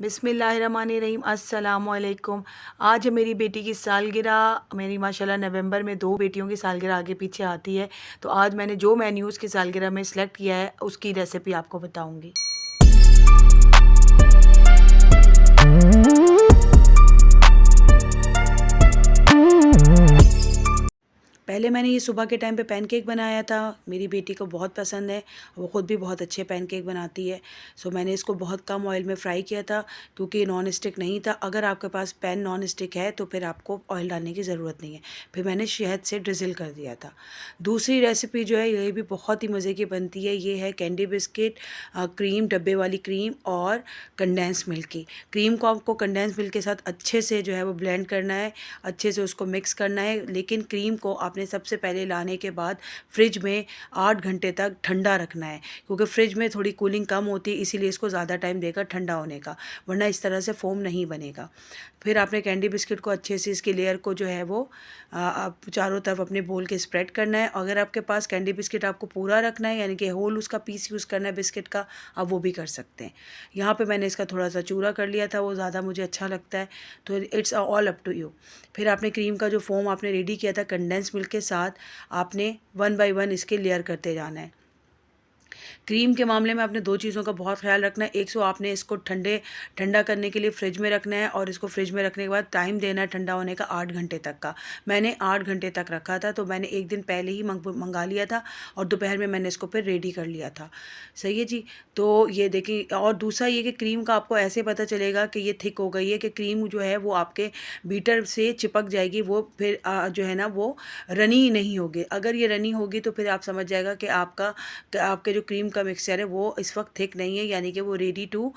बिस्मिल्लाहिर्रहमानिर्रहीम। अस्सलामुअलैकुम। आज है मेरी बेटी की सालगिरह। मेरी माशाल्लाह नवंबर में 2 बेटियों की सालगिरह आगे पीछे आती है। तो आज मैंने जो मेन्यू उसकी सालगिरह में सिलेक्ट किया है उसकी रेसिपी आपको बताऊंगी। पहले मैंने ये सुबह के टाइम पे पैनकेक बनाया था। मेरी बेटी को बहुत पसंद है, वो ख़ुद भी बहुत अच्छे पैनकेक बनाती है। सो मैंने इसको बहुत कम ऑयल में फ्राई किया था क्योंकि नॉन स्टिक नहीं था। अगर आपके पास पैन नॉन स्टिक है तो फिर आपको ऑयल डालने की ज़रूरत नहीं है। फिर मैंने शहद से ड्रिज़ल कर दिया था। दूसरी रेसिपी जो है ये भी बहुत ही मज़े की बनती है। ये है कैंडी बिस्किट, क्रीम, डब्बे वाली क्रीम और कंडेंस मिल्क की। क्रीम को आपको कंडेंस मिल्क के साथ अच्छे से जो है वो ब्लेंड करना है, अच्छे से उसको मिक्स करना है। लेकिन क्रीम को आपने सबसे पहले लाने के बाद फ्रिज में 8 घंटे तक ठंडा रखना है, क्योंकि फ्रिज में थोड़ी कूलिंग कम होती है, इसीलिए इसको ज़्यादा टाइम देगा ठंडा होने का, वरना इस तरह से फोम नहीं बनेगा। फिर आपने कैंडी बिस्किट को अच्छे से इसकी लेयर को जो है वो आप चारों तरफ अपने बोल के स्प्रेड करना है। अगर आपके पास कैंडी बिस्किट आपको पूरा रखना है, यानी कि होल उसका पीस यूज़ करना है बिस्किट का, आप वो भी कर सकते हैं। यहाँ पे मैंने इसका थोड़ा सा चूरा कर लिया था, वो ज़्यादा मुझे अच्छा लगता है, तो it's all up to you. फिर आपने क्रीम का जो फोम आपने रेडी किया था कंडेंस मिल्क के साथ, आपने 1 बाय 1 इसके लेयर करते जाना है। क्रीम के मामले में आपने 2 चीज़ों का बहुत ख्याल रखना है। एक सो आपने इसको ठंडा करने के लिए फ्रिज में रखना है, और इसको फ्रिज में रखने के बाद टाइम देना है ठंडा होने का 8 घंटे तक का। मैंने 8 घंटे तक रखा था, तो मैंने एक दिन पहले ही मंगा लिया था और दोपहर में मैंने इसको फिर रेडी कर लिया था। सही है जी। तो ये देखिए, और दूसरा ये कि क्रीम का आपको ऐसे पता चलेगा कि ये थिक हो गई है कि क्रीम जो है वो आपके बीटर से चिपक जाएगी, वो फिर जो है ना वो रनी नहीं होगी। अगर ये रनी होगी तो फिर आप समझ जाएगा कि आपके जो क्रीम का मिक्सचर है वो इस वक्त थिक नहीं है, यानी कि वो रेडी टू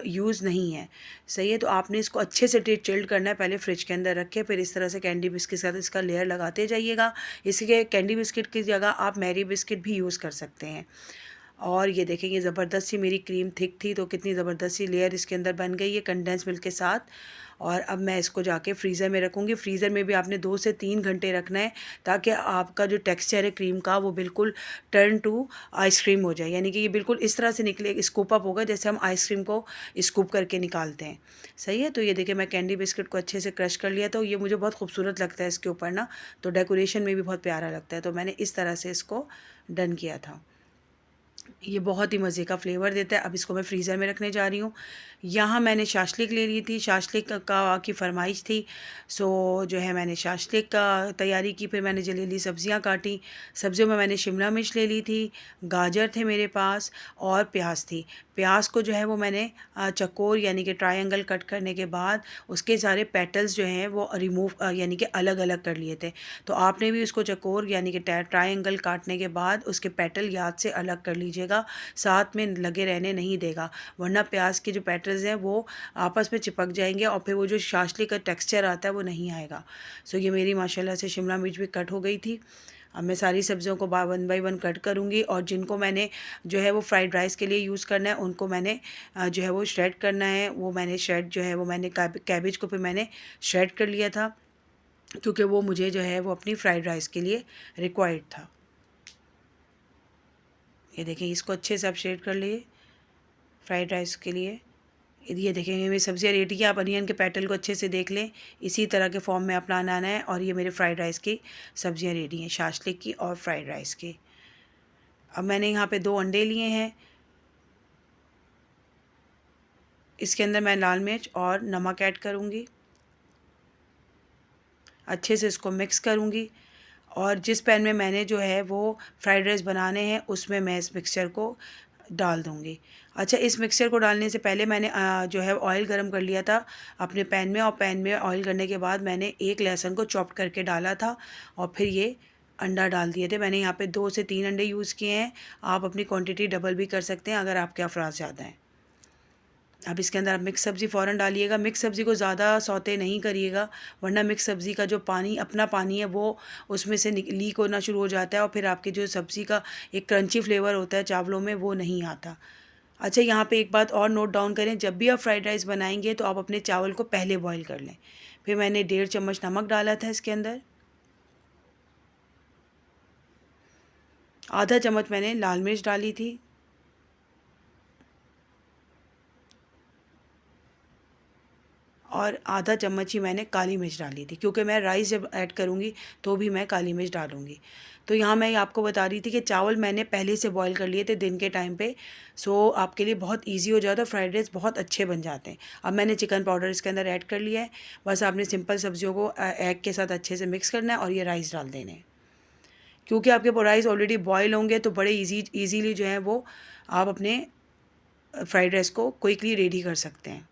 यूज़ नहीं है। सही है। तो आपने इसको अच्छे से चिल्ड करना है, पहले फ्रिज के अंदर रखे, फिर इस तरह से कैंडी बिस्किट के साथ इसका लेयर लगाते जाइएगा। इसके कैंडी बिस्किट की जगह आप मैरी बिस्किट भी यूज़ कर सकते हैं। और ये देखेंगे ज़बरदस्त सी मेरी क्रीम थिक थी, तो कितनी ज़बरदस्त सी लेयर इसके अंदर बन गई है कंडेंस मिल्क के साथ। और अब मैं इसको जाके फ्रीज़र में रखूँगी। फ्रीज़र में भी आपने 2 से 3 घंटे रखना है, ताकि आपका जो टेक्सचर है क्रीम का वो बिल्कुल टर्न टू आइसक्रीम हो जाए, यानी कि ये बिल्कुल इस तरह से निकले, स्कूप अप होगा जैसे हम आइसक्रीम को स्कूप करके निकालते हैं। सही है। तो ये देखिए, मैं कैंडी बिस्किट को अच्छे से क्रश कर लिया, तो ये मुझे बहुत खूबसूरत लगता है इसके ऊपर ना, तो डेकोरेशन में भी बहुत प्यारा लगता है। तो मैंने इस तरह से इसको डन किया था। ये बहुत ही मज़े का फ्लेवर देता है। अब इसको मैं फ्रीज़र में रखने जा रही हूँ। यहाँ मैंने शाशलिक ले ली थी, शाशलिक का की फ़रमाइश थी, सो जो है मैंने शाशलिक का तैयारी की। फिर मैंने जलेली सब्ज़ियाँ काटी। सब्ज़ियों में मैंने शिमला मिर्च ले ली थी, गाजर थे मेरे पास, और प्याज थी। प्याज को जो है वो मैंने चकोर यानी कि ट्रायंगल कट करने के बाद उसके सारे पेटल्स जो हैं वो रिमूव यानी कि अलग अलग कर लिए थे। तो आपने भी उसको चकोर यानी कि ट्रायंगल काटने के बाद उसके पेटल याद से अलग कर लीजिएगा, साथ में लगे रहने नहीं देगा, वरना प्याज के जो पेटल्स हैं वो आपस में चिपक जाएंगे और फिर वो जो शाशली का टेक्सचर आता है वो नहीं आएगा। सो ये मेरी माशाल्लाह से शिमला मिर्च भी कट हो गई थी। अब मैं सारी सब्जियों को 1 बाय 1 कट करूँगी, और जिनको मैंने जो है वो फ्राइड राइस के लिए यूज़ करना है उनको मैंने जो है वो श्रेड करना है। वो मैंने श्रेड जो है वो मैंने कैबेज को फिर मैंने श्रेड कर लिया था, क्योंकि वो मुझे जो है वो अपनी फ्राइड राइस के लिए रिक्वायर्ड था। ये देखें, इसको अच्छे से आप शेड कर लिए फ्राइड राइस के लिए। ये देखेंगे मेरी सब्ज़ियाँ रेडी है। आप अनियन के पेटल को अच्छे से देख लें, इसी तरह के फॉर्म में अपना बनाना है। और ये मेरे फ्राइड राइस की सब्ज़ियाँ रेडी हैं, शाशलिक की और फ्राइड राइस की। अब मैंने यहाँ पे 2 अंडे लिए हैं। इसके अंदर मैं लाल मिर्च और नमक ऐड करूँगी, अच्छे से इसको मिक्स करूँगी। और जिस पैन में मैंने जो है वो फ्राइड राइस बनाने हैं उसमें मैं इस मिक्सचर को डाल दूँगी। अच्छा, इस मिक्सचर को डालने से पहले मैंने जो है ऑयल गरम कर लिया था अपने पैन में, और पैन में ऑयल करने के बाद मैंने एक लहसुन को चॉप करके डाला था, और फिर ये अंडा डाल दिए थे। मैंने यहाँ पे 2 से 3 अंडे यूज़ किए हैं। आप अपनी क्वांटिटी डबल भी कर सकते हैं अगर आपके अफराद ज़्यादा हैं। अब इसके अंदर आप मिक्स सब्ज़ी फ़ौरन डालिएगा। मिक्स सब्ज़ी को ज़्यादा सौते नहीं करिएगा, वरना मिक्स सब्ज़ी का जो पानी अपना पानी है वो उसमें से लीक होना शुरू हो जाता है, और फिर आपकी जो सब्ज़ी का एक क्रंची फ्लेवर होता है चावलों में वो नहीं आता। अच्छा, यहाँ पे एक बात और नोट डाउन करें, जब भी आप फ्राइड राइस बनाएंगे तो आप अपने चावल को पहले बॉईल कर लें। फिर मैंने 1.5 चम्मच नमक डाला था इसके अंदर, आधा चम्मच मैंने लाल मिर्च डाली थी, और आधा चम्मच ही मैंने काली मिर्च डाली थी, क्योंकि मैं राइस जब ऐड करूँगी तो भी मैं काली मिर्च डालूँगी। तो यहाँ मैं आपको बता रही थी कि चावल मैंने पहले से बॉईल कर लिए थे दिन के टाइम पे, सो आपके लिए बहुत ईज़ी हो जाता है, फ्राइड राइस बहुत अच्छे बन जाते हैं। अब मैंने चिकन पाउडर इसके अंदर ऐड कर लिया है। बस आपने सिंपल सब्जियों को एग के साथ अच्छे से मिक्स करना है और ये राइस डाल देने हैं। क्योंकि आपके राइस ऑलरेडी बॉयल होंगे तो बड़े ईज़िली जो है वो आप अपने फ्राइड राइस को क्विकली रेडी कर सकते हैं।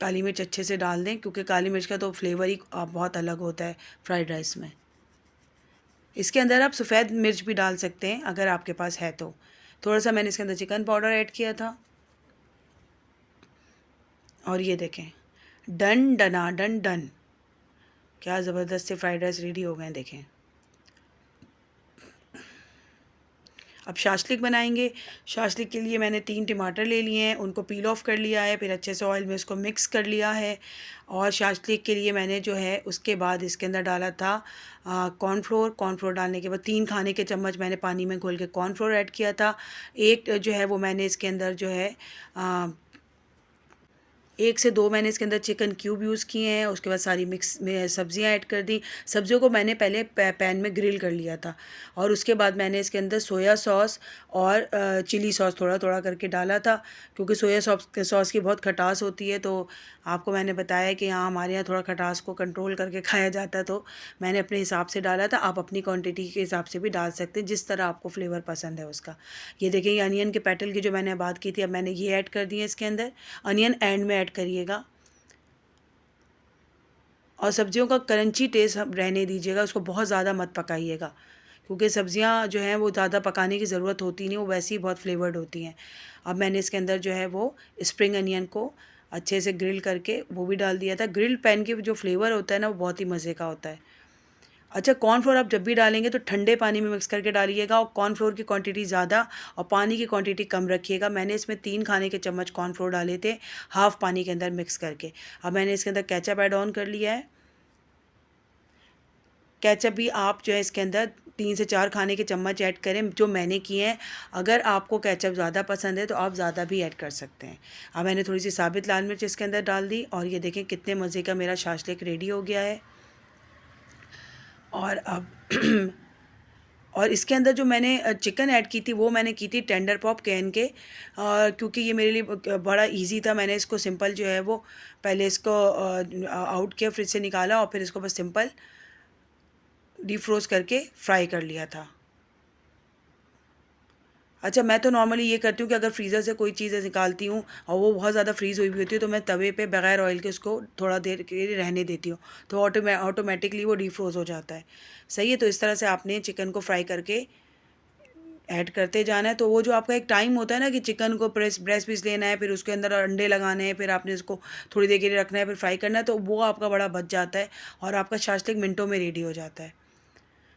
काली मिर्च अच्छे से डाल दें, क्योंकि काली मिर्च का तो फ्लेवर ही बहुत अलग होता है फ्राइड राइस में। इसके अंदर आप सफ़ेद मिर्च भी डाल सकते हैं अगर आपके पास है तो। थोड़ा सा मैंने इसके अंदर चिकन पाउडर ऐड किया था और ये देखें, डन डना डन डन, क्या ज़बरदस्त से फ्राइड राइस रेडी हो गए हैं, देखें। अब शाशलिक बनाएंगे। शाशलिक के लिए मैंने 3 टमाटर ले लिए हैं, उनको पील ऑफ कर लिया है, फिर अच्छे से ऑयल में इसको मिक्स कर लिया है। और शाशलिक के लिए मैंने जो है उसके बाद इसके अंदर डाला था कॉर्नफ्लोर। कॉर्नफ्लोर डालने के बाद 3 खाने के चम्मच मैंने पानी में घोल के कॉर्नफ्लोर ऐड किया था। एक जो है वो मैंने इसके अंदर जो है 1 से 2 मैंने इसके अंदर चिकन क्यूब यूज़ किए हैं। उसके बाद सारी मिक्स में सब्जियां ऐड कर दी। सब्जियों को मैंने पहले पैन में ग्रिल कर लिया था और उसके बाद मैंने इसके अंदर सोया सॉस और चिली सॉस थोड़ा थोड़ा करके डाला था, क्योंकि सोया सॉस की बहुत खटास होती है। तो आपको मैंने बताया कि यहाँ हमारे यहाँ थोड़ा खटास को कंट्रोल करके खाया जाता है, तो मैंने अपने हिसाब से डाला था। आप अपनी क्वान्टिटी के हिसाब से भी डाल सकते हैं, जिस तरह आपको फ्लेवर पसंद है उसका। ये देखिए, ये अनियन के पेटल की जो मैंने बात की थी, अब मैंने ये ऐड कर दिए इसके अंदर। अनियन एंड में ऐड करिएगा और सब्जियों का क्रंची टेस्ट रहने दीजिएगा, उसको बहुत ज़्यादा मत पकाइएगा, क्योंकि सब्जियां जो हैं वो ज़्यादा पकाने की ज़रूरत होती नहीं, वो वैसे ही बहुत फ्लेवर्ड होती हैं। अब मैंने इसके अंदर जो है वो स्प्रिंग अनियन को अच्छे से ग्रिल करके वो भी डाल दिया था। ग्रिल्ड पैन के जो फ्लेवर होता है ना, वो बहुत ही मज़े का होता है। अच्छा, कॉर्नफ्लोर आप जब भी डालेंगे तो ठंडे पानी में मिक्स करके डालिएगा, और कॉर्नफ्लोर की क्वांटिटी ज़्यादा और पानी की क्वांटिटी कम रखिएगा। मैंने इसमें 3 खाने के चम्मच कॉर्नफ्लोर डाले थे, हाफ़ पानी के अंदर मिक्स करके। अब मैंने इसके अंदर केचप ऐड ऑन कर लिया है। केचप भी आप जो है इसके अंदर 3 से 4 खाने के चम्मच ऐड करें, जो मैंने किए हैं। अगर आपको केचप ज़्यादा पसंद है तो आप ज़्यादा भी ऐड कर सकते हैं। अब मैंने थोड़ी सी साबित लाल मिर्च इसके अंदर डाल दी और ये देखें कितने मज़े का मेरा शाशलिक रेडी हो गया है। और अब और इसके अंदर जो मैंने चिकन ऐड की थी वो मैंने की थी टेंडर पॉप कैन के, और क्योंकि ये मेरे लिए बड़ा इजी था, मैंने इसको सिंपल जो है वो पहले इसको आउट किया, फ्रिज से निकाला और फिर इसको बस सिंपल डीप फ्रोज़ करके फ्राई कर लिया था। अच्छा, मैं तो नॉर्मली ये करती हूँ कि अगर फ्रीज़र से कोई चीज़ निकालती हूँ और वो बहुत ज़्यादा फ्रीज़ हुई होती है, तो मैं तवे पे बगैर ऑयल के उसको थोड़ा देर के लिए रहने देती हूँ, तो ऑटोमेटिकली वो डीप फ्रोज़ हो जाता है। सही है, तो इस तरह से आपने चिकन को फ्राई करके ऐड करते जाना है। तो वो जो आपका एक टाइम होता है ना कि चिकन को ब्रेस्ट पीस लेना है, फिर उसके अंदर अंडे लगाने हैं, फिर आपने इसको थोड़ी देर के लिए रखना है, फिर फ्राई करना है, तो वो आपका बड़ा बच जाता है और आपका शाशलिक मिनटों में रेडी हो जाता है।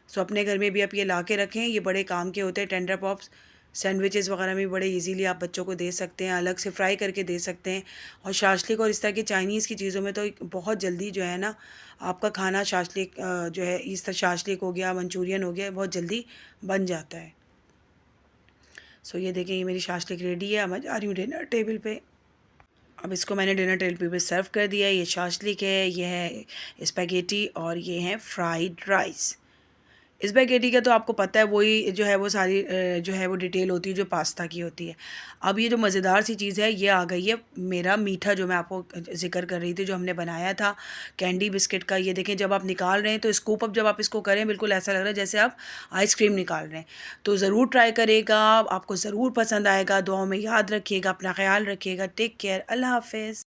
सो अपने घर में भी आप ये ला के रखें, ये बड़े काम के होते हैं। टेंडर पॉप्स सैंडविचेस वगैरह में बड़े इजीली आप बच्चों को दे सकते हैं, अलग से फ्राई करके दे सकते हैं। और शाशलिक और इस तरह की चाइनीज़ की चीज़ों में तो बहुत जल्दी जो है ना आपका खाना शाशलिक जो है इस तरह शाशलिक हो गया, मंचूरियन हो गया, बहुत जल्दी बन जाता है। सो ये देखिए, ये मेरी शाशलिक रेडी है। अब मैं जा रही हूँ डिनर टेबल पे। अब इसको मैंने डिनर टेबल पे सर्व कर दिया है। ये शाशलिक है, ये है स्पैगेटी और ये है फ्राइड राइस। स्पैगेटी का तो आपको पता है, वही जो है वो सारी जो है वो डिटेल होती है जो पास्ता की होती है। अब ये जो मज़ेदार सी चीज़ है, ये आ गई है मेरा मीठा, जो मैं आपको ज़िक्र कर रही थी, जो हमने बनाया था कैंडी बिस्किट का। ये देखें, जब आप निकाल रहे हैं तो स्कूप अप जब आप इसको करें, बिल्कुल ऐसा लग रहा है जैसे आप आइसक्रीम निकाल रहे हैं। तो ज़रूर ट्राई करेगा, आपको ज़रूर पसंद आएगा। दुआओं में याद रखिएगा, अपना ख्याल रखिएगा। टेक केयर, अल्लाह हाफ़िज़।